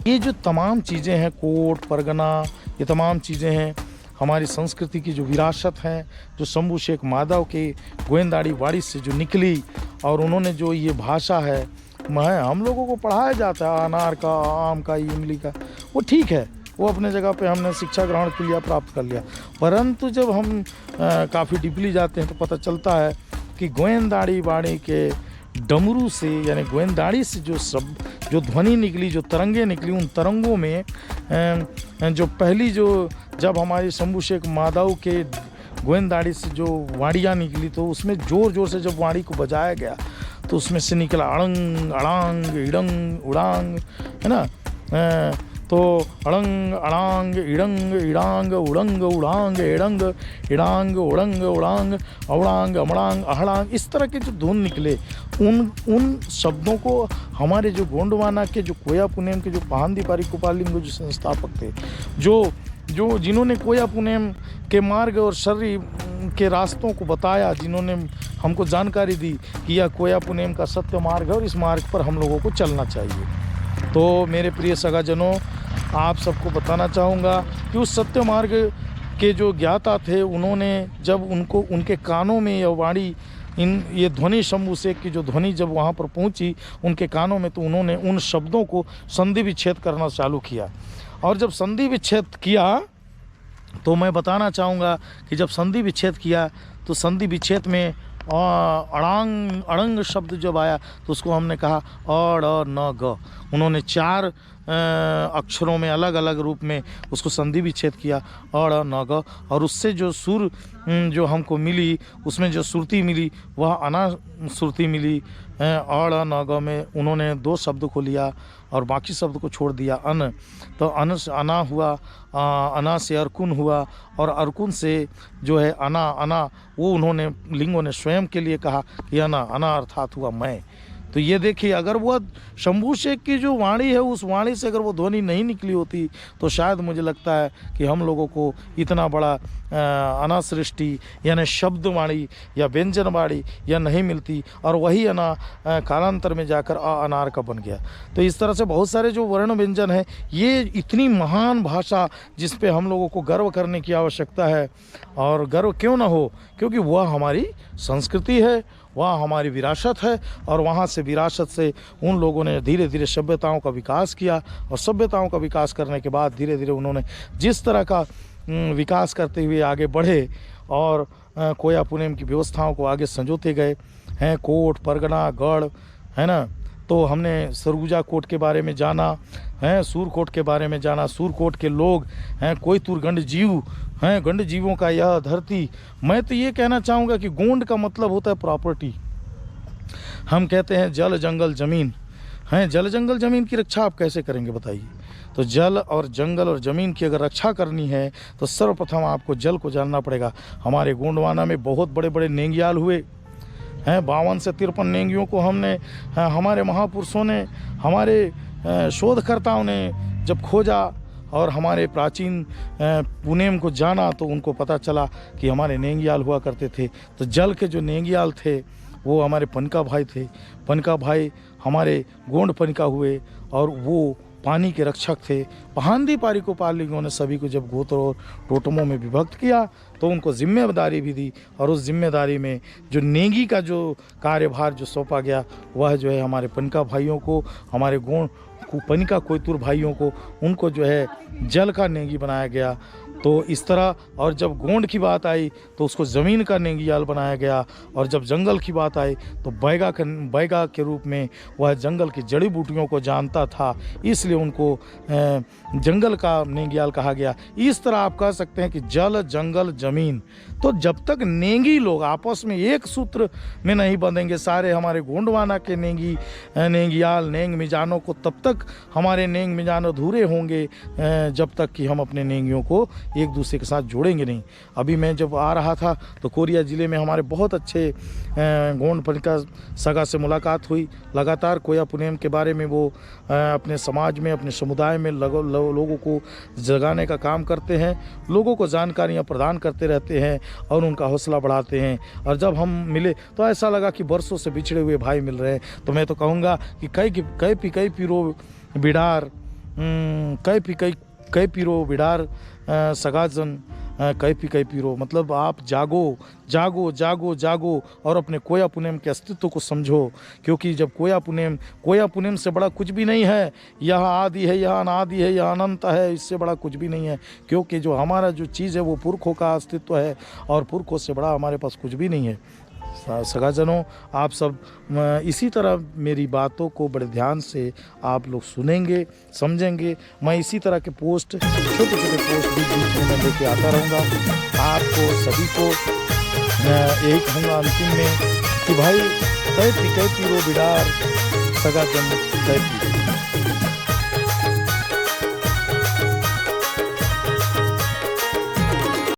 ये जो तमाम चीज़ें हैं, कोट परगना, ये तमाम चीज़ें हैं हमारी संस्कृति की जो विरासत है, जो शंभू शेख माधव के गोविंदाड़ी वाड़ी से जो निकली, और उन्होंने जो ये भाषा है हम लोगों को पढ़ाया जाता है, अनार का, आम का, इमली का, वो ठीक है, वो अपने जगह पे हमने शिक्षा ग्रहण कर लिया, प्राप्त कर लिया। परंतु जब हम काफ़ी डीपली जाते हैं तो पता चलता है कि गोविंदाड़ी वाड़ी के डमरू से, यानी गोविंदाड़ी से जो ध्वनि निकली, जो तरंगे निकली, उन तरंगों में जो पहली जब हमारी शंभू शेख माधव के गोविंदाड़ी से जो वाड़ियाँ निकली, तो उसमें ज़ोर ज़ोर से जब वाड़ी को बजाया गया तो उसमें से निकला अड़ंग अड़ांग इड़ंग उड़ांग, है ना। तो अड़ंग अड़ांग इड़ंग इड़ांग उड़ंग उड़ांग इड़ंग इड़ांग उड़ंग उड़ांग अवड़ांग अमड़ांग अहड़ांग, इस तरह के जो धुन निकले, उन शब्दों को हमारे जो गोंडवाना के, जो कोया पुनेम के, जो पहांदी पारी कुपालिंग जो संस्थापक थे, जो जिन्होंने कोया पुनेम के मार्ग और शर्री के रास्तों को बताया, जिन्होंने हमको जानकारी दी कि यह कोया पुनेम का सत्य मार्ग है और इस मार्ग पर हम लोगों को चलना चाहिए। तो मेरे प्रिय सगाजनों, आप सबको बताना चाहूँगा कि उस सत्य मार्ग के जो ज्ञाता थे, उन्होंने जब उनके कानों में यह वाणी, ये ध्वनि, शंभू शेख की जो ध्वनि जब वहाँ पर पहुँची उनके कानों में, तो उन्होंने उन शब्दों को संधि विच्छेद करना चालू किया। और जब संधि विच्छेद किया तो मैं बताना चाहूँगा कि जब संधि विच्छेद किया तो संधि विच्छेद में अड़ंग शब्द जब आया तो उसको हमने कहा अड़ न ग। उन्होंने 4 अक्षरों में अलग अलग रूप में उसको संधि विच्छेद किया, अड़ न ग, और उससे जो सुर जो हमको मिली, उसमें जो सुरती मिली वह अना सुरती मिली। अड़ न ग में उन्होंने 2 शब्द को लिया और बाकी शब्द को छोड़ दिया अन, तो अन से अना हुआ, अना से अर्कुन हुआ, और अर्कुन से जो है अना, वो उन्होंने लिंगों ने स्वयं के लिए कहा कि अना अर्थात हुआ मैं। तो ये देखिए, अगर वह शंभू शेख की जो वाणी है, उस वाणी से अगर वो ध्वनि नहीं निकली होती तो शायद मुझे लगता है कि हम लोगों को इतना बड़ा अना सृष्टि यानी शब्द वाणी या व्यंजन वाणी या नहीं मिलती, और वही अना कालांतर में जाकर अनार का बन गया। तो इस तरह से बहुत सारे जो वर्ण व्यंजन है, ये इतनी महान भाषा जिस पे हम लोगों को गर्व करने की आवश्यकता है। और गर्व क्यों ना हो, क्योंकि वह हमारी संस्कृति है, वह हमारी विरासत है, और वहाँ से विरासत से उन लोगों ने धीरे धीरे सभ्यताओं का विकास किया, और सभ्यताओं का विकास करने के बाद धीरे धीरे उन्होंने जिस तरह का विकास करते हुए आगे बढ़े और कोया पुनेम की व्यवस्थाओं को आगे संजोते गए हैं। कोट परगना गढ़, है ना। तो हमने सरगुजा कोट के बारे में जाना है, सूरकोट के बारे में जाना, सूरकोट के लोग हैं, कोई तुर गंड जीव हैं, गंड जीवों का यह धरती। मैं तो ये कहना चाहूँगा कि गोंड का मतलब होता है प्रॉपर्टी। हम कहते हैं जल जंगल ज़मीन हैं, जल जंगल ज़मीन की रक्षा आप कैसे करेंगे बताइए। तो जल और जंगल और ज़मीन की अगर रक्षा करनी है तो सर्वप्रथम आपको जल को जानना पड़ेगा। हमारे गोंडवाना में बहुत बड़े बड़े नेंगियाल हुए हैं, 52 से 53 नेंगियों को हमने, हमारे महापुरुषों ने, हमारे शोधकर्ताओं ने जब खोजा और हमारे प्राचीन पुनेम को जाना तो उनको पता चला कि हमारे नेंगियाल हुआ करते थे। तो जल के जो नेंगियाल थे वो हमारे पनका भाई थे। पनका भाई हमारे गोंड पनका हुए और वो पानी के रक्षक थे। पहांदी पारी को पालिंगों ने सभी को जब गोत्र और टोटमों में विभक्त किया तो उनको जिम्मेदारी भी दी, और उस जिम्मेदारी में जो नेगी का जो कार्यभार जो सौंपा गया वह जो है हमारे पनका भाइयों को, हमारे गोंड पनिका कोयतुर भाइयों को, उनको जो है जल का नेगी बनाया गया। तो इस तरह, और जब गोंड की बात आई तो उसको ज़मीन का नेंगियाल बनाया गया, और जब जंगल की बात आई तो बैगा के रूप में वह जंगल की जड़ी बूटियों को जानता था, इसलिए उनको जंगल का नेंगियाल कहा गया। इस तरह आप कह सकते हैं कि जल जंगल ज़मीन। तो जब तक नेंगी लोग आपस में एक सूत्र में नहीं बंधेंगे, सारे हमारे गोंडवाना के नेंगियाल नेंग मिजानों को, तब तक हमारे नेंग मिजान अधूरे होंगे जब तक कि हम अपने नेंगियों को एक दूसरे के साथ जोड़ेंगे नहीं। अभी मैं जब आ रहा था तो कोरिया ज़िले में हमारे बहुत अच्छे गोंड पनिका सगा से मुलाकात हुई। लगातार कोया पुनेम के बारे में वो अपने समाज में, अपने समुदाय में लोगों को जगाने का काम करते हैं, लोगों को जानकारियाँ प्रदान करते रहते हैं और उनका हौसला बढ़ाते हैं। और जब हम मिले तो ऐसा लगा कि बरसों से बिछड़े हुए भाई मिल रहे हैं। तो मैं तो कहूँगा कि कई पीरो बिडार कै पीरो बिडार सगाजन कै पीरो, मतलब आप जागो जागो जागो जागो और अपने कोया पुनेम के अस्तित्व को समझो, क्योंकि जब कोया पुनेम से बड़ा कुछ भी नहीं है। यह आदि है, यह अनादि है, यह अनंत है, इससे बड़ा कुछ भी नहीं है, क्योंकि जो हमारा जो चीज़ है वो पुरखों का अस्तित्व है और पुरखों से बड़ा हमारे पास कुछ भी नहीं है। सगाजनों, आप सब इसी तरह मेरी बातों को बड़े ध्यान से आप लोग सुनेंगे, समझेंगे। मैं इसी तरह के पोस्ट, छोटे छोटे पोस्ट भी बीच में मैं लेके आता रहूँगा। आपको सभी को यही कहूँगा अंतिम में कि भाई कै पीरो बिडार सगाजन कै पी।